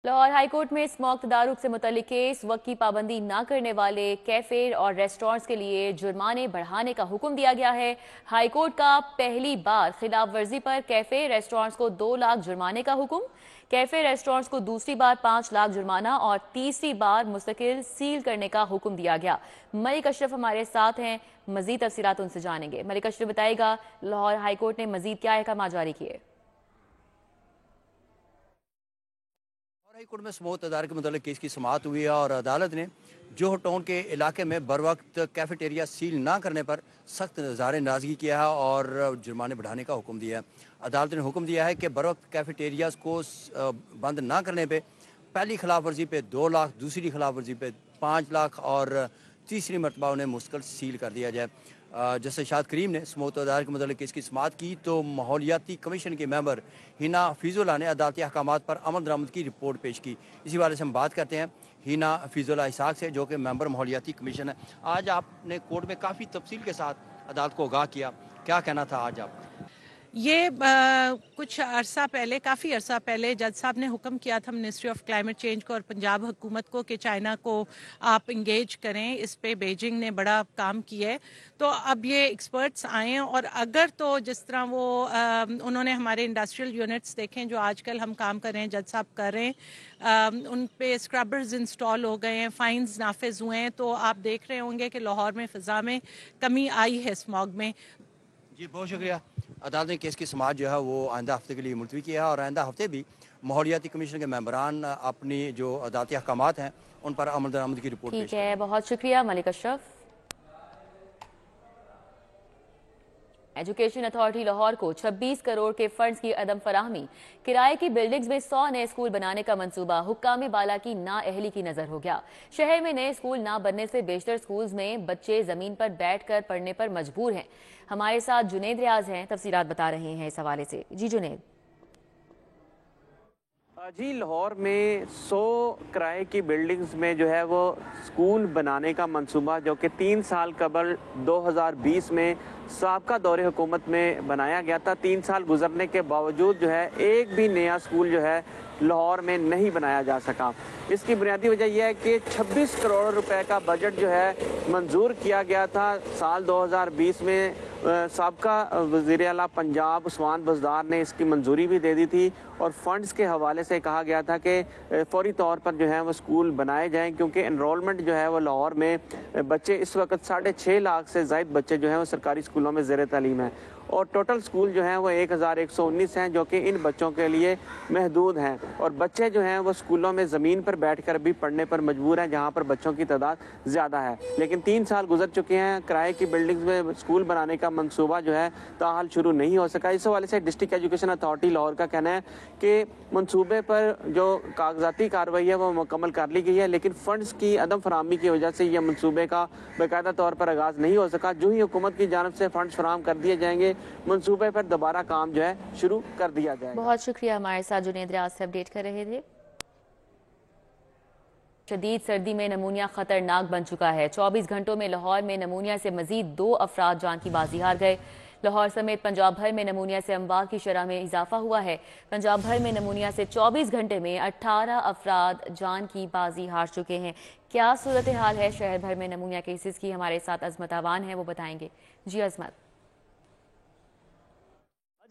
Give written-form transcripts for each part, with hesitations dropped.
Lahore high court में smoke तदारुक से मुतल्लिक case वक्त की पाबंदी न करने वाले कैफे और रेस्टोरेंट्स के लिए जुर्माने बढ़ाने का हुक्म दिया गया है। हाई कोर्ट का पहली बार खिलाफ वर्जी पर कैफे रेस्टोरेंट्स को 2 लाख जुर्माने का हुक्म, कैफे रेस्टोरेंट्स को दूसरी बार 5 लाख जुर्माना और तीसरी बार मुस्तकिल सील करने का हुक्म दिया गया। मलिक अशरफ हमारे साथ हैं, मजीद तफसीलात उनसे जानेंगे। मलिक अशरफ बताएगा लाहौर हाई कोर्ट ने मजीद क्या अहकाम जारी किए। हाई कोर्ट में स्मोक तदारक के मतलब केस की समाअत हुई है और अदालत ने जोहर टाउन के इलाके में बर वक्त कैफेटेरिया सील ना करने पर सख्त नज़ारे नाराजगी किया है और जुर्माने बढ़ाने का हुक्म दिया है। अदालत ने हुक्म दिया है कि बर वक्त कैफेटेरियाज को बंद ना करने पे पहली खिलाफ वर्जी पे 2 लाख, दूसरी खिलाफ वर्जी पे 5 लाख और तीसरी मरतबा उन्हें मुस्तकिल सील कर दिया जाए। जैसे शाद करीम ने स्मोक तदारक के मतलब केस की समाअत की तो माहौलियाती कमीशन के मेंबर हिना फीजुल्लाह ने अदालती अहकामात पर अमल दरामद की रिपोर्ट पेश की। इसी वाले से हम बात करते हैं हिना फीजुल्लाह इसाक से, जो कि मेंबर माहौलियाती कमीशन है। आज आपने कोर्ट में काफ़ी तफसील के साथ अदालत को आगाह किया, क्या कहना था आज आपका? ये कुछ अरसा पहले, काफ़ी अरसा पहले जज साहब ने हुक्म किया था मिनिस्ट्री ऑफ क्लाइमेट चेंज को और पंजाब हुकूमत को कि चाइना को आप इंगेज करें। इस पे बीजिंग ने बड़ा काम किया है। तो अब ये एक्सपर्ट्स आए हैं और अगर तो जिस तरह वो उन्होंने हमारे इंडस्ट्रियल यूनिट्स देखें जो आजकल हम काम कर रहे हैं, जज साहब कर रहे हैं, उन पे स्क्रबर्स इंस्टॉल हो गए हैं, फाइन्स नाफिज हुए हैं, तो आप देख रहे होंगे कि लाहौर में फ़िज़ा में कमी आई है स्मॉग में। जी बहुत शुक्रिया। अदालत ने केस की समाअत जो है वो आइंदा हफ्ते के लिए मुलतवी किया है और आइंदा हफ्ते भी माहौलियाती कमीशन के मेंबरान अपनी जो अदालती अहकामात हैं उन पर अमल दरामद की रिपोर्ट पेश ठीक है, बहुत शुक्रिया मलिक अशरफ। एजुकेशन अथॉरिटी लाहौर को 26 करोड़ के फंड्स की अदम फराहमी, किराए की बिल्डिंग्स में 100 नए स्कूल बनाने का मंसूबा हुक्काम बाला की नाअहली की नजर हो गया। शहर में नए स्कूल ना बनने से बेशतर स्कूल्स में बच्चे जमीन पर बैठकर पढ़ने पर मजबूर हैं। हमारे साथ जुनेद रियाज हैं, तफसीलात बता रहे हैं इस हवाले से। जी जुनेद। जी लाहौर में 100 किराए की बिल्डिंग्स में जो है वो स्कूल बनाने का मंसूबा जो कि 3 साल कबल 2020 में साबका दौरे हुकूमत में बनाया गया था, 3 साल गुजरने के बावजूद जो है एक भी नया स्कूल जो है लाहौर में नहीं बनाया जा सका। इसकी बुनियादी वजह यह है कि 26 करोड़ रुपए का बजट जो है मंजूर किया गया था साल 2020 में। साबका वज़ीर आला पंजाब उस्मान बुज़दार ने इसकी मंजूरी भी दे दी थी और फंड्स के हवाले से कहा गया था कि फौरी तौर पर जो है वो स्कूल बनाए जाएं, क्योंकि एनरोलमेंट जो है वो लाहौर में बच्चे इस वक्त 6.5 लाख से ज़ायद बच्चे जो हैं वो सरकारी स्कूलों में ज़ेर तालीम है और टोटल स्कूल जो हैं वो 1119 हैं जो कि इन बच्चों के लिए महदूद हैं और बच्चे जो हैं वो स्कूलों में ज़मीन पर बैठकर भी पढ़ने पर मजबूर हैं जहां पर बच्चों की तादाद ज़्यादा है। लेकिन 3 साल गुजर चुके हैं, किराए की बिल्डिंग्स में स्कूल बनाने का मंसूबा जो है ताहाल शुरू नहीं हो सका। इस हवाले से डिस्ट्रिक्ट एजुकेशन अथॉरिटी लाहौर का कहना है कि मंसूबे पर जो कागजाती कार्रवाई है वो मुकम्मल कर ली गई है, लेकिन फंड्स की अदम फराहमी की वजह से यह मंसूबे का बाकायदा तौर पर आगाज़ नहीं हो सका। जो ही हुकूमत की जानब से फंड्स फराहम कर दिए जाएंगे मंसूबे पर दोबारा काम जो है शुरू कर दिया जाएगा। बहुत शुक्रिया, हमारे साथ जुनेद रियाज से अपडेट कर रहे थे। शदीद सर्दी में नमूनिया खतरनाक बन चुका है। 24 घंटों में लाहौर में नमूनिया से मजीद 2 अफराद जान की बाजी हार गए। लाहौर समेत पंजाब भर में नमूनिया से अमवात की शरह में इजाफा हुआ है। पंजाब भर में नमूनिया से 24 घंटे में 18 अफराद जान की बाजी हार चुके हैं। क्या सूरत हाल है शहर भर में नमूनिया केसेस की? हमारे साथ अजमत आवान है, वो बताएंगे। जी अजमत।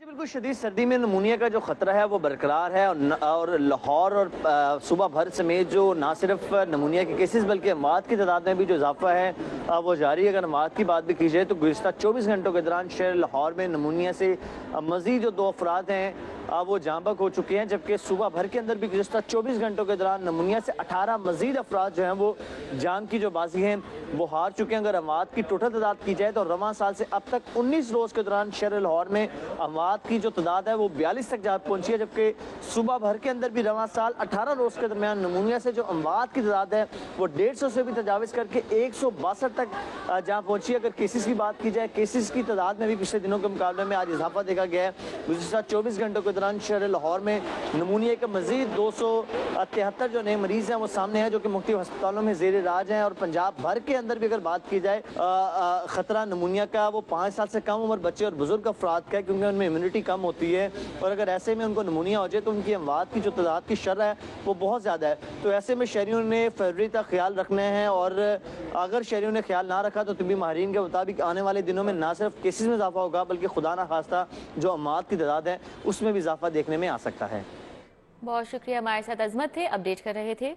जी बिल्कुल, शदीद सर्दी में नमूनिया का जो ख़तरा है वो बरकरार है और लाहौर और सूबा भर समेत जो ना सिर्फ नमूनिया के केसेस बल्कि अमवात की तादाद में भी जो इजाफा है वो जारी है। अगर अमवात की बात भी की जाए तो गुज़िश्ता 24 घंटों के दौरान शहर लाहौर में नमूनिया से मज़ीद जो 2 अफराद हैं वो जाँ बहक हो चुके हैं, जबकि सूबा भर के अंदर भी गुज़िश्ता 24 घंटों के दौरान नमूनिया से 18 मज़ीद अफराद जो हैं वो जान की जो बाजी हैं वो हार चुके हैं। अगर अमवात की टोटल तादाद की जाए तो रवां साल से अब तक 19 रोज़ के दौरान शहर लाहौर में अमवात की जो तादाद है वो 42 तक जा पहुंची है, जबकि सूबा भर के अंदर भी रवां साल 18 रोज़ के दरमियान नमूनिया से जो अमवात की तादाद है वो 150 से भी तजाविज़ करके 162 तक जहाँ पहुंची है। अगर केसेस की बात की जाए, केसेस की तादाद में भी पिछले दिनों के मुकाबले में आज इजाफा देखा गया है। गुज़िश्ता 24 घंटों के دوران شہر لاہور میں نمونیا کے مزید 273 جو نئے مریض ہیں وہ سامنے ہیں، جو کہ مختلف ہسپتالوں میں زیر علاج ہیں، اور پنجاب بھر کے اندر بھی اگر بات کی جائے خطرہ نمونیا کا وہ 5 سال سے کم عمر بچے اور بزرگ افراد کا ہے، کیونکہ ان میں امیونٹی کم ہوتی ہے، اور اگر ایسے میں ان کو نمونیا ہو جائے تو ان کی اموات کی جو تعداد کی شرح ہے وہ بہت زیادہ ہے۔ تو ایسے میں شہریوں نے فروری تک خیال رکھنے ہیں، اور اگر شہریوں نے خیال نہ رکھا تو طبی ماہرین کے مطابق آنے والے دنوں میں نہ صرف کیسز میں اضافہ ہوگا بلکہ خدا نہ خواستہ جو اموات کی تعداد ہے اس میں بھی اضافہ دیکھنے میں آ سکتا ہے۔ بہت شکریہ، ہمارے ساتھ عظمت تھے، اپڈیٹ کر رہے تھے۔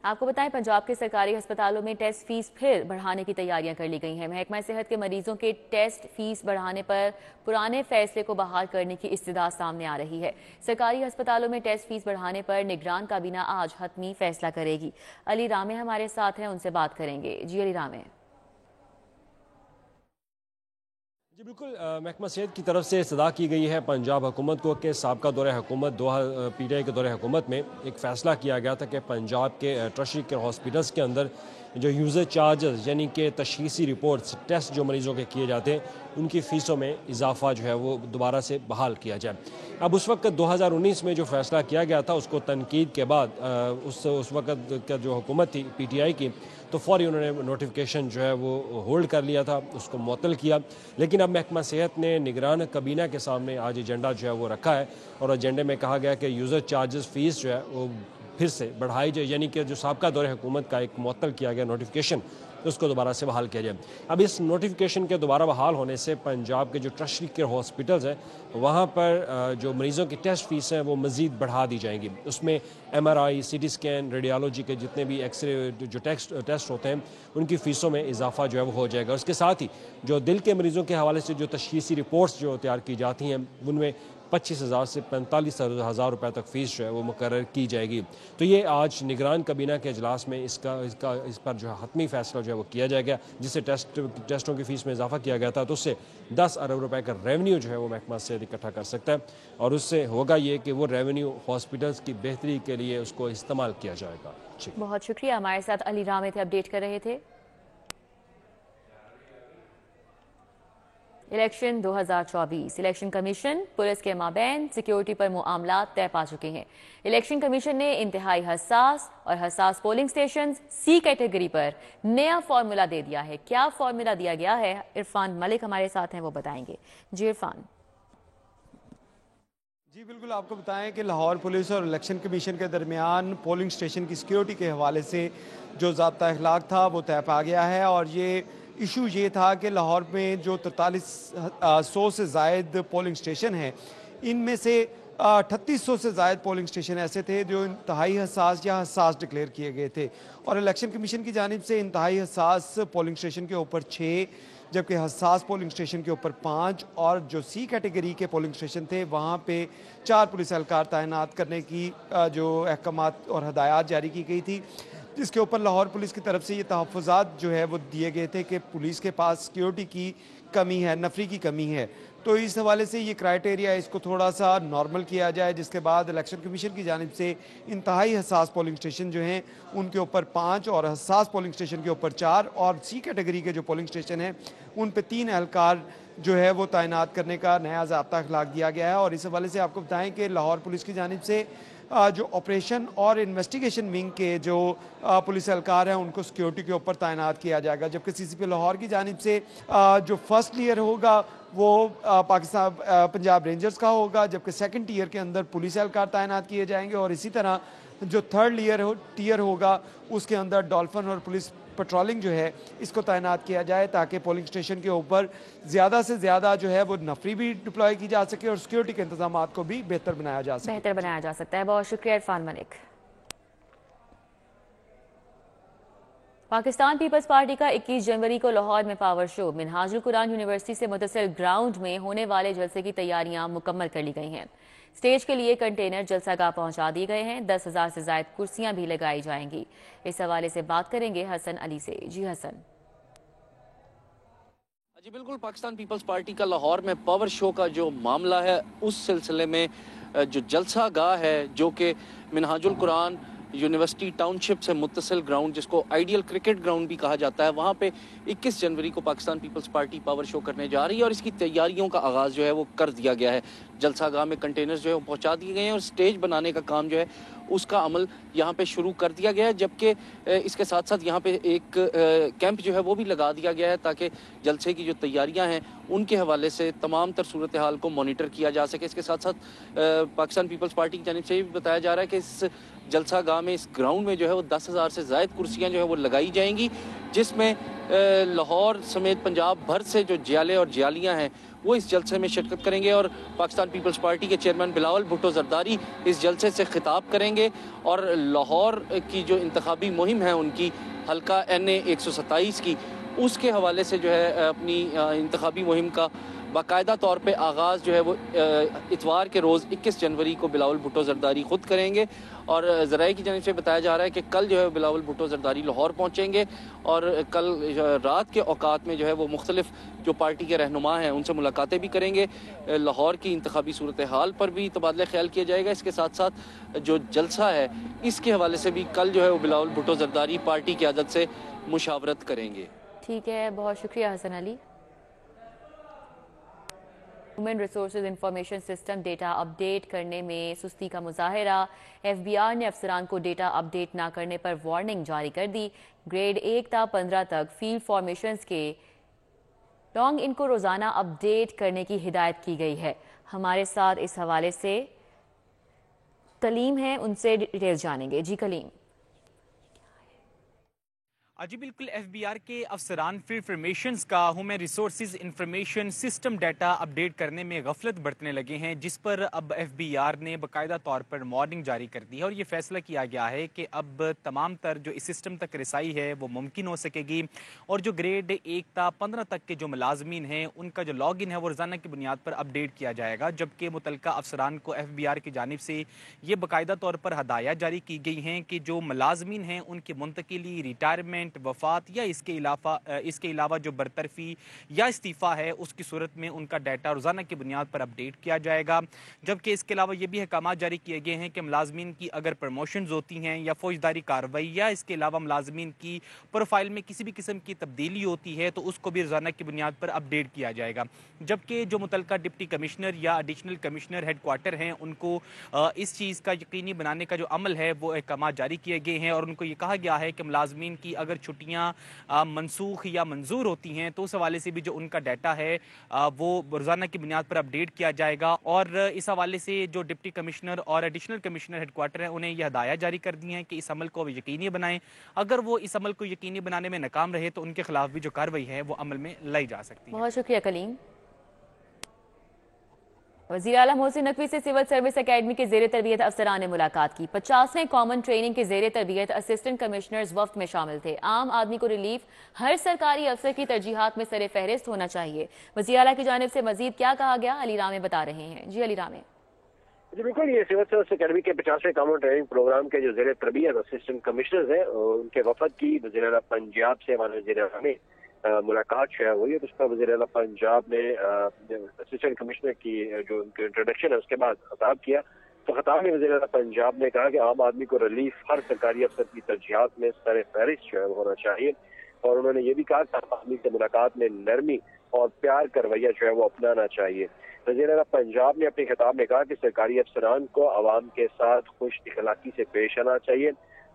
آپ کو بتائیں پنجاب کے سرکاری ہسپتالوں میں ٹیسٹ فیس پھر بڑھانے کی تیاریاں کر لی گئی ہیں۔ محکمہ صحت کے مریضوں کے ٹیسٹ فیس بڑھانے پر پرانے فیصلے کو بحال کرنے کی استدعا سامنے آ رہی ہے۔ سرکاری ہسپتالوں میں ٹیسٹ فیس بڑھانے پر نگران کابینہ آج حتمی فیصلہ کرے گی۔ علی رامے ہمارے ساتھ ہیں، ان سے بات کریں گے۔ جی علی رامے۔ جی بالکل، محکمہ صحت کی طرف سے استدعا کی گئی ہے پنجاب حکومت کو کہ سابقہ دور حکومت پی ٹی آئی کے دور حکومت میں ایک فیصلہ کیا گیا تھا کہ پنجاب کے ٹرشری کے ہاسپٹلس کے اندر جو یوزر چارجز یعنی کہ تشخیصی رپورٹس ٹیسٹ جو مریضوں کے کیے جاتے ہیں ان کی فیسوں میں اضافہ جو ہے وہ دوبارہ سے بحال کیا جائے۔ اب اس وقت 2019 میں جو فیصلہ کیا گیا تھا اس کو تنقید کے بعد اس وقت کا جو حکومت تھی پی ٹی آئی کی، تو فوری انہوں نے نوٹیفیکیشن جو ہے وہ ہولڈ کر لیا تھا، اس کو معطل کیا۔ لیکن اب محکمہ صحت نے نگران کابینہ کے سامنے آج ایجنڈا جو ہے وہ رکھا ہے، اور ایجنڈے میں کہا گیا کہ یوزر چارجز فیس جو ہے وہ پھر سے بڑھائی جائے، یعنی کہ جو سابقہ دور حکومت کا ایک معطل کیا گیا نوٹیفیکیشن اس کو دوبارہ سے بحال کیا جائے۔ اب اس نوٹیفیکیشن کے دوبارہ بحال ہونے سے پنجاب کے جو ٹرشری کے ہاسپٹلز ہیں وہاں پر جو مریضوں کی ٹیسٹ فیس ہیں وہ مزید بڑھا دی جائیں گی۔ اس میں ایم آر آئی، سی ٹی اسکین، ریڈیالوجی کے جتنے بھی ایکس رے جو ٹیسٹ ہوتے ہیں ان کی فیسوں میں اضافہ جو ہے وہ ہو جائے گا۔ اس کے ساتھ ہی جو دل کے مریضوں کے حوالے سے جو تشخیصی رپورٹس جو تیار کی جاتی ہیں ان میں 25,000 سے 45,000 روپے تک فیس جو ہے وہ مقرر کی جائے گی۔ تو یہ آج نگران کابینہ کے اجلاس میں اس پر جو ہے حتمی فیصلہ جو ہے وہ کیا جائے گا، جس سے ٹیسٹوں کی فیس میں اضافہ کیا گیا تھا تو اس سے 10 ارب روپے کا ریونیو جو ہے وہ محکمہ صحت اکٹھا کر سکتا ہے، اور اس سے ہوگا یہ کہ وہ ریونیو ہاسپٹلز کی بہتری کے لیے اس کو استعمال کیا جائے گا۔ بہت شکریہ، ہمارے ساتھ علی رامے تھے، اپڈیٹ کر رہے تھے۔ الیکشن 2024 الیکشن کمیشن پولیس کے مابین سیکیورٹی پر معاملات طے پا چکے ہیں۔ الیکشن کمیشن نے انتہائی حساس پولنگ سٹیشنز سی کیٹیگری پر نیا فارمولا دے دیا ہے۔ کیا فارمولا دیا گیا ہے، عرفان ملک ہمارے ساتھ ہیں، وہ بتائیں گے۔ جی عرفان۔ جی بالکل، آپ کو بتائیں کہ لاہور پولیس اور الیکشن کمیشن کے درمیان پولنگ سٹیشن کی سیکیورٹی کے حوالے سے جو ضابطہ اخلاق تھا وہ طے پا گیا ہے، اور یہ ایشو یہ تھا کہ لاہور میں جو 4300 سے زائد پولنگ سٹیشن ہیں ان میں سے 3800 سے زائد پولنگ سٹیشن ایسے تھے جو انتہائی حساس یا حساس ڈکلیئر کیے گئے تھے، اور الیکشن کمیشن کی جانب سے انتہائی حساس پولنگ سٹیشن کے اوپر 6 جبکہ حساس پولنگ سٹیشن کے اوپر 5 اور جو سی کیٹیگری کے پولنگ سٹیشن تھے وہاں پہ 4 پولیس اہلکار تعینات کرنے کی جو احکامات اور ہدایات جاری کی گئی تھی، جس کے اوپر لاہور پولیس کی طرف سے یہ تحفظات جو ہے وہ دیے گئے تھے کہ پولیس کے پاس سیکیورٹی کی کمی ہے، نفری کی کمی ہے، تو اس حوالے سے یہ کرائیٹیریا اس کو تھوڑا سا نارمل کیا جائے، جس کے بعد الیکشن کمیشن کی جانب سے انتہائی حساس پولنگ سٹیشن جو ہیں ان کے اوپر 5 اور حساس پولنگ سٹیشن کے اوپر 4 اور سی کیٹیگری کے جو پولنگ سٹیشن ہیں ان پہ 3 اہلکار جو ہے وہ تعینات کرنے کا نیا ضابطہ اخلاق دیا گیا ہے۔ اور اس حوالے سے آپ کو بتائیں کہ لاہور پولیس کی جانب سے جو آپریشن اور انویسٹیگیشن ونگ کے جو پولیس اہلکار ہیں ان کو سیکیورٹی کے اوپر تعینات کیا جائے گا، جبکہ سی سی پی لاہور کی جانب سے جو فرسٹ ٹیئر ہوگا وہ پنجاب رینجرز کا ہوگا، جبکہ سیکنڈ ٹیئر کے اندر پولیس اہلکار تعینات کیے جائیں گے، اور اسی طرح جو تھرڈ ٹیئر ہوگا اس کے اندر ڈولفن اور پولیس پٹرولنگ جو ہے اس کو تعینات کیا جائے تاکہ پولنگ سٹیشن کے اوپر زیادہ سے زیادہ جو ہے وہ نفری بھی ڈپلوائے کی جا سکے اور سیکیورٹی کے انتظامات کو بھی بہتر بنایا جا سکتا ہے۔ بہت شکریہ عرفان ملک۔ پاکستان پیپلز پارٹی کا 21 جنوری کو لاہور میں پاور شو منہاج القرآن یونیورسٹی سے متصل گراؤنڈ میں ہونے والے جلسے کی تیاریاں مکمل کر لی گئی ہیں۔ سٹیج کے لیے کنٹینر جلسہ گاہ پہنچا دیے گئے ہیں، 10,000 سے زائد کرسیاں بھی لگائی جائیں گی۔ اس حوالے سے بات کریں گے حسن علی سے۔ جی حسن۔ جی بالکل، پاکستان پیپلز پارٹی کا لاہور میں پاور شو کا جو معاملہ ہے اس سلسلے میں جو جلسہ گاہ ہے جو کہ منہاج القرآن यूनिवर्सिटी टाउनशिप से मुत्तसिल ग्राउंड, जिसको आइडियल क्रिकेट ग्राउंड भी कहा जाता है, वहाँ पे 21 जनवरी को पाकिस्तान पीपल्स पार्टी पावर शो करने जा रही है और इसकी तैयारियों का आगाज़ जो है वो कर दिया गया है। जलसागाह में कंटेनर्स जो है वो पहुँचा दिए गए हैं और स्टेज बनाने का काम जो है उसका अमल यहाँ पे शुरू कर दिया गया है, जबकि इसके साथ साथ यहाँ पे एक कैंप जो है वो भी लगा दिया गया है ताकि जलसे की जो तैयारियां हैं उनके हवाले से तमाम तर सूरत हाल को मॉनिटर किया जा सके। इसके साथ साथ पाकिस्तान पीपल्स पार्टी की जानिब से ये भी बताया जा रहा है कि इस जलसा गाह में, इस ग्राउंड में जो है वो 10,000 से ज़ायद कुर्सियाँ जो है वो लगाई जाएंगी, जिसमें लाहौर समेत पंजाब भर से जो जियाले और जियालियाँ हैं वो इस जलसे में शिरकत करेंगे और पाकिस्तान पीपल्स पार्टी के चेयरमैन बिलावल भुट्टो जरदारी इस जलसे से खिताब करेंगे और लाहौर की जो इंतखाबी मुहिम है उनकी हल्का NA 127 की, उसके हवाले से जो है अपनी इंतखाबी मुहिम का बाकायदा तौर पे आगाज़ जो है वो इतवार के रोज़ 21 जनवरी को बिलावल भुट्टो जरदारी ख़ुद करेंगे और ज़राए की जानिब से बताया जा रहा है कि कल जो है बिलावल भुट्टो जरदारी लाहौर पहुँचेंगे और कल रात के औकात में जो है वो मुख्तलिफ जो पार्टी के रहनुमा हैं उनसे मुलाकातें भी करेंगे। लाहौर की इंतखाबी सूरत हाल पर भी तबादला ख्याल किया जाएगा। इसके साथ साथ जो जलसा है इसके हवाले से भी कल जो है वो बिलावल भुट्टो जरदारी पार्टी की आदत से मुशावरत करेंगे। ठीक है, बहुत शुक्रिया Hassan Ali. Human resources information system data update करने में सुस्ती का मुजाहरा, FBI ने अफसरान को डेटा अपडेट ना करने पर वार्निंग जारी कर दी। ग्रेड 1 ता 15 तक फील्ड फॉर्मेशंस के लॉन्ग इनको रोज़ाना अपडेट करने की हिदायत की गई है। हमारे साथ इस हवाले से कलीम हैं, उनसे डिटेल जानेंगे। जी कलीम। जी बिल्कुल, FBR के अफसरान फील्ड फॉर्मेशंस का human resources information system data update करने में गफलत बरतने लगे हैं, जिस पर अब FBR ने बाकायदा तौर पर वार्निंग जारी कर दी है और ये फैसला किया गया है कि अब तमाम तर जो इस सिस्टम तक रसाई है वो मुमकिन हो सकेगी और जो ग्रेड 1 ता 15 तक के जो मुलाजमीन हैं उनका जो लॉग इन है वो रोज़ाना की बुनियाद पर अपडेट किया जाएगा, जबकि मुतलका अफसरान को FBR की जानिब से ये बाकायदा तौर पर हदायत जारी की गई हैं कि जो मुलाजमीन हैं उनकी मुंतकिली, रिटायरमेंट, वफात या इसके अलावा जो बरतरफी या इस्तीफ़ा है उसकी सूरत में उनका डाटा रोज़ाना की बुनियाद पर अपडेट किया जाएगा। जबकि इसके अलावा ये भी अहकाम जारी किए गए हैं कि मुलाजमीन की अगर प्रमोशंस होती हैं या फौजदारी कार्रवाई या इसके अलावा मुलाजमीन की प्रोफाइल में किसी भी किस्म की तब्दीली होती है तो उसको भी रोज़ाना की बुनियाद पर अपडेट किया जाएगा। जबकि जो मुतलका डिप्टी कमिश्नर या एडिशनल कमिश्नर हेडक्वार्टर हैं उनको इस चीज़ का यकीनी बनाने का जो अमल है वो अहकाम जारी किए गए हैं और उनको ये कहा गया है कि मुलाजमीन की अगर छुट्टियां मनसूख या मंजूर होती हैं तो उस हवाले से भी जो उनका डाटा है वो रोज़ाना की बुनियाद पर अपडेट किया जाएगा। और इस हवाले से जो डिप्टी कमिश्नर और एडिशनल कमिश्नर हेडक्वार्टर हैं उन्हें यह हदायत जारी कर दी हैं कि इस अमल को यकीनी बनाएं। अगर वो इस अमल को यकीनी बनाने में नाकाम रहे तो उनके खिलाफ भी जो कार्रवाई है वो अमल में लाई जा सकती है। बहुत शुक्रिया कलीम। वज़ीर आला मोहसिन नकवी से सिविल सर्विस एकेडमी के ज़ेर तरबियत अफसरान ने मुलाकात की। 50वें कॉमन ट्रेनिंग के ज़ेर तरबियत असिस्टेंट कमिश्नर्स वफ्द में शामिल थे। आम आदमी को रिलीफ हर सरकारी अफसर की तरजीहात में सरे फहरिस्त होना चाहिए। वज़ीर आला की जानिब से मजीद क्या कहा गया, अली रामे बता रहे हैं। जी अली रामे। जी बिल्कुल, ये सिविल सर्विस एकेडमी के 50वें कॉमन ट्रेनिंग प्रोग्राम के जो ज़ेर तरबियत असिस्टेंट कमिश्नर्स हैं उनके वफद की वज़ीर आला पंजाब से वज़ीर आला में मुलाकात जो है हुई है। तो उस पर वज़ीर आला पंजाब ने असिस्टेंट कमिश्नर की जो उनकी इंट्रोडक्शन है उसके बाद खिताब किया। तो खिताब में वज़ीर आला पंजाब ने कहा कि आम आदमी को रिलीफ हर सरकारी अफसर की तरजीहात में सर फहरिस्त जो है होना चाहिए और उन्होंने ये भी कहा कि आम आदमी से मुलाकात में नरमी और प्यार का रवैया जो है वो अपनाना चाहिए। वज़ीर आला पंजाब ने अपने खिताब में कहा कि सरकारी अफसरान को आवाम के साथ खुश इखलाकी से पेश आना चाहिए,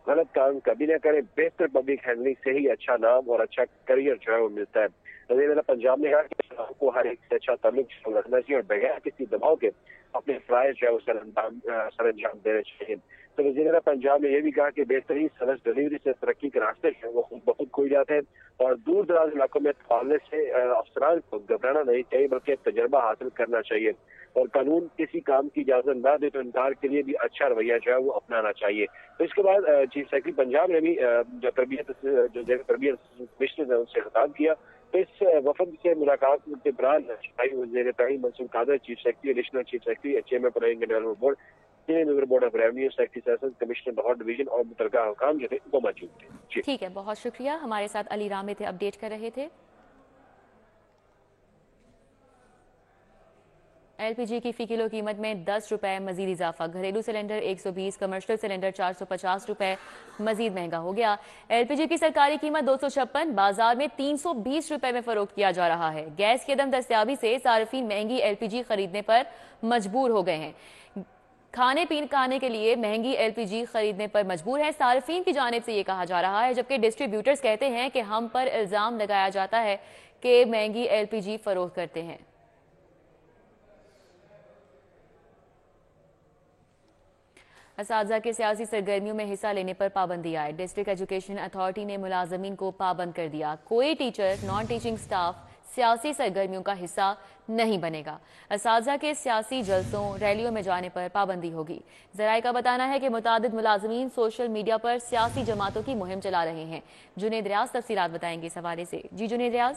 गलत काम कभी न करें, बेहतर पब्लिक हैंडलिंग से ही अच्छा नाम और अच्छा करियर जो है वो मिलता है। वज़ीर आला पंजाब ने कहा कि को हर एक से अच्छा ताल्लुक रखना चाहिए और बगैर किसी दबाव के अपने फ़राइज़ जो है वो सर अंजाम देने चाहिए। तो वज़ीर आला पंजाब ने यह भी कहा कि बेहतरीन सर्विस डिलीवरी से तरक्की के रास्ते जो है वो खुद ब खुद खुल जाते हैं और दूर दराज इलाकों में तबादले से अफसरान को घबराना नहीं चाहिए बल्कि तजर्बा हासिल करना चाहिए और कानून किसी काम की इजाजत न दे तो इनकार के लिए भी अच्छा रवैया जो है वो अपनाना चाहिए। तो इसके बाद चीफ सेक्रेटरी पंजाब ने भी जो तरबियत कमिश्नर है उनसे खिताब किया। तो इस वफद से मुलाकात के दौरान वज़ीर तालीम Mansoor Qadir, chief secretary, additional chief secretary, chairman planning and development board, member board of revenue, secretary sessions, commissioner Lahore division और मुतलका हुकाम जो थे वो मौजूद थे। ठीक है, बहुत शुक्रिया। हमारे साथ अली रामे थे, अपडेट कर रहे थे। LPG की फी किलो कीमत में 10 रुपए मजीद इजाफा। घरेलू सिलेंडर 120, कमर्शियल सिलेंडर 450 रुपए मजीद महंगा हो गया। LPG की सरकारी कीमत 256, बाजार में 320 रुपए में फरोख्त किया जा रहा है। गैस की अदम दस्तयाबी से सार्फिन महंगी LPG खरीदने पर मजबूर हो गए हैं। खाने पकाने के लिए महंगी LPG खरीदने पर मजबूर है। सार्फिन की जानिब से ये कहा जा रहा है, जबकि डिस्ट्रीब्यूटर्स कहते हैं कि हम पर इल्जाम लगाया जाता है कि महंगी LPG फरोख्त करते हैं। असातिज़ा के सियासी सरगर्मियों में हिस्सा लेने पर पाबंदी आए। डिस्ट्रिक्ट एजुकेशन अथॉरिटी ने मुलाजमीन को पाबंद कर दिया। कोई टीचर, नॉन टीचिंग स्टाफ सियासी सरगर्मियों का हिस्सा नहीं बनेगा। असातिज़ा के सियासी जलसों, रैलियों में जाने पर पाबंदी होगी। ज़राए का बताना है कि मुतादिद मुलाजमीन सोशल मीडिया पर सियासी जमातों की मुहिम चला रहे हैं। जुनेद रियाज तफसीलात बताएंगे इस हवाले से। जी जुनेद रियाज।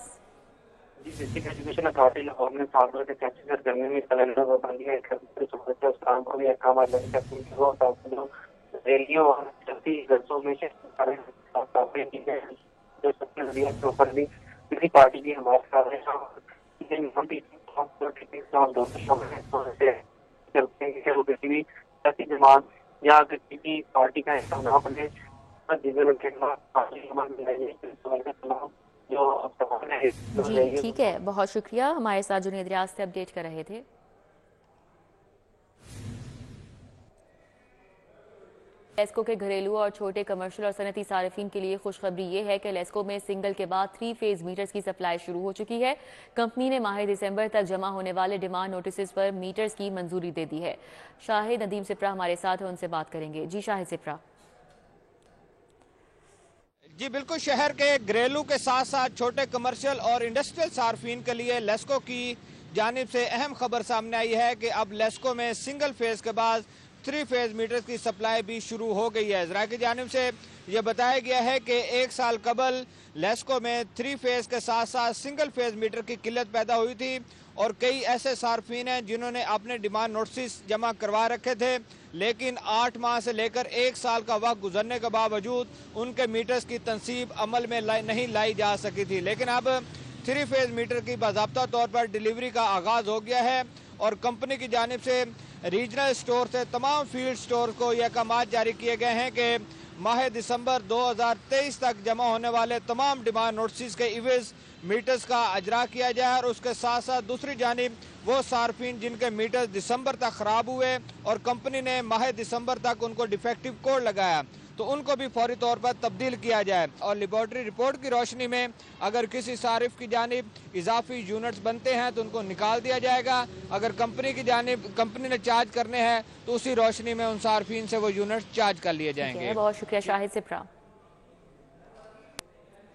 डिस्ट्रिक्ट एजुकेशन अथॉरिटी लाहौर ने सालों के सियासी सरगर्मी में कैलेंडर पाबंदी है। उस काम को भी अहकाम रैलियों और सियासी जलसों में जो ऊपर भी किसी पार्टी की हमारे साथ चलते हैं कि वो किसी भी सियासी जमात या किसी पार्टी का हिस्सा न बने। जी ठीक है, बहुत शुक्रिया। हमारे साथ जुनेद रियाज से अपडेट कर रहे थे। लेस्को के घरेलू और छोटे कमर्शियल और सनती सार्फिन के लिए खुशखबरी ये है कि लेस्को में सिंगल के बाद 3 फेज मीटर्स की सप्लाई शुरू हो चुकी है। कंपनी ने माह दिसंबर तक जमा होने वाले डिमांड नोटिस पर मीटर्स की मंजूरी दे दी है। शाहिद नदीम सिप्रा हमारे साथ है, उनसे बात करेंगे। जी शाहिद सिप्रा। जी बिल्कुल, शहर के घरेलू के साथ साथ छोटे कमर्शियल और इंडस्ट्रियल सार्फिन के लिए लेस्को की जानिब से अहम खबर सामने आई है कि अब लेस्को में सिंगल फेज के बाद 3 फेज मीटर्स की सप्लाई भी शुरू हो गई है। ज़रा की जानिब से ये बताया गया है कि 1 साल कबल लेस्को में 3 फेज के साथ साथ सिंगल फेज मीटर की किल्लत पैदा हुई थी और कई ऐसे सार्फिन हैं जिन्होंने अपने डिमांड नोटिस जमा करवा रखे थे, लेकिन 8 माह से लेकर 1 साल का वक्त गुजरने के बावजूद उनके मीटर्स की तनसीब अमल में नहीं लाई जा सकी थी। लेकिन अब 3 फेज मीटर की बाज़ाब्ता तौर पर डिलीवरी का आगाज़ हो गया है और कंपनी की जानिब से रीजनल स्टोर से तमाम फील्ड स्टोर को यह अहकाम जारी किए गए हैं कि माह दिसंबर 2023 तक जमा होने वाले तमाम डिमांड नोटिस के इवज़ मीटर्स का अजरा किया जाए और उसके साथ साथ दूसरी जानिब वो सार्फिन जिनके मीटर्स दिसंबर तक ख़राब हुए और कंपनी ने माह दिसंबर तक उनको डिफेक्टिव कोड लगाया तो उनको भी फौरी तौर पर तब्दील किया जाए। और लेबॉर्ट्री रिपोर्ट की रोशनी में अगर किसी सारिफ की जानिब इजाफी यूनिट्स बनते हैं तो उनको निकाल दिया जाएगा। अगर कंपनी ने चार्ज करने हैं तो उसी रोशनी में उन सार्फिन से वो यूनिट्स चार्ज कर लिए जाएंगे। बहुत शुक्रिया शाहिद सिप्रा।